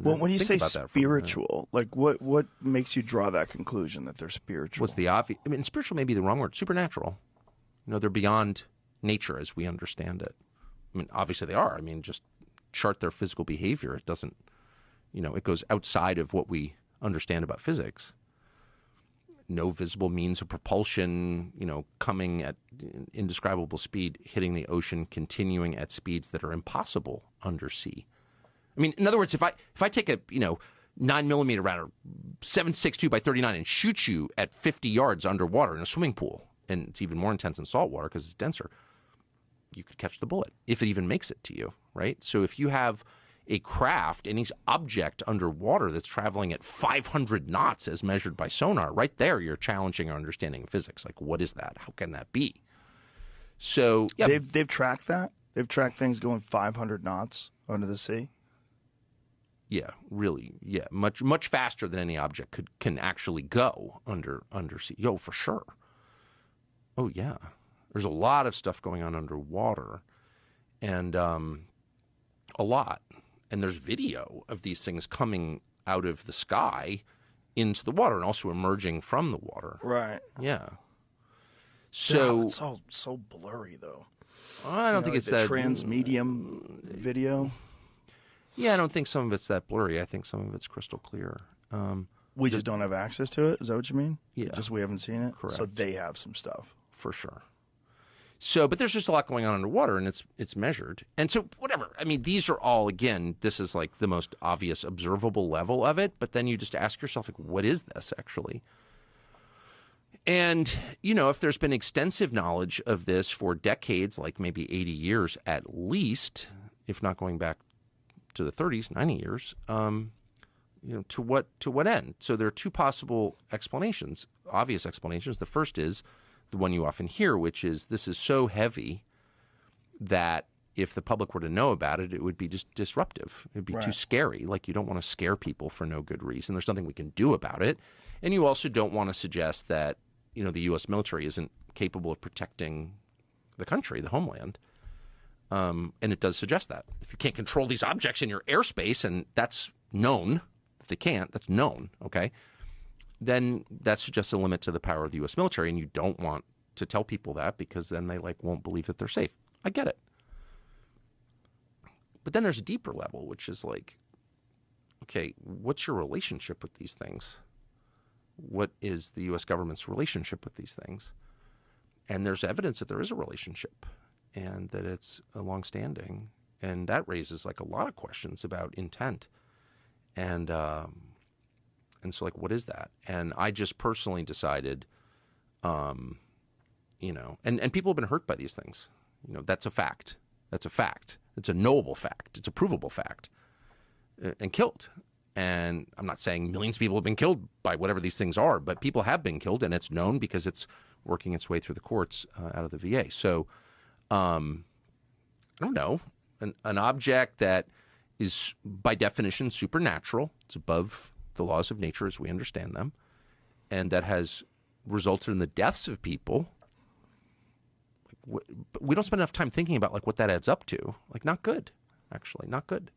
Well, when you think say about that spiritual, like what makes you draw that conclusion that they're spiritual? What's the obvious? I mean, spiritual may be the wrong word. Supernatural. They're beyond nature as we understand it. I mean, obviously they are. I mean, just chart their physical behavior. It doesn't, it goes outside of what we understand about physics. No visible means of propulsion, coming at indescribable speed, hitting the ocean, continuing at speeds that are impossible undersea. I mean, in other words, if I take a 9mm round or 7.62 by 39 and shoot you at 50 yards underwater in a swimming pool, and it's even more intense in salt water because it's denser, you could catch the bullet if it even makes it to you, right? So if you have a craft, any object underwater that's traveling at 500 knots as measured by sonar, right there you're challenging our understanding of physics. Like, what is that? How can that be? So yeah, they've tracked that. They've tracked things going 500 knots under the sea. Yeah, really. Yeah, much faster than any object can actually go undersea. Oh, for sure. Oh yeah, there's a lot of stuff going on underwater, and a lot. And there's video of these things coming out of the sky into the water and also emerging from the water. Right. Yeah. So it's all so blurry though. I don't think it's the that transmedium video. Yeah, I don't think some of it's that blurry. I think some of it's crystal clear. We just don't have access to it. Is that what you mean? Yeah. Just we haven't seen it. Correct. So they have some stuff for sure. So, but there's just a lot going on underwater, and it's measured. And so, whatever. I mean, these are all, again, this is like the most obvious observable level of it. But then you just ask yourself, like, what is this actually? And, if there's been extensive knowledge of this for decades, like maybe 80 years at least, if not going back to the 30s, 90 years, to what end? So there are two possible explanations, obvious explanations. The first is the one you often hear, which is this is so heavy that if the public were to know about it, it would be just disruptive. It would be too scary. Like, you don't want to scare people for no good reason. There's nothing we can do about it. And you also don't want to suggest that, the U.S. military isn't capable of protecting the country, the homeland. And it does suggest that. If you can't control these objects in your airspace, and that's known, if they can't, that's known, okay? Then that suggests a limit to the power of the U.S. military, and you don't want to tell people that because then they won't believe that they're safe. I get it. But then there's a deeper level, which is like, okay, what's your relationship with these things? What is the U.S. government's relationship with these things? And there's evidence that there is a relationship and that it's a longstanding, and that raises like a lot of questions about intent. And so, like, what is that? And I just personally decided, and people have been hurt by these things. That's a fact. That's a fact. It's a knowable fact. It's a provable fact. And killed. And I'm not saying millions of people have been killed by whatever these things are, but people have been killed, and it's known because it's working its way through the courts out of the VA. So, I don't know, an object that is by definition supernatural. It's above the laws of nature as we understand them, and that has resulted in the deaths of people. We don't spend enough time thinking about like what that adds up to. Like, not good, actually, not good.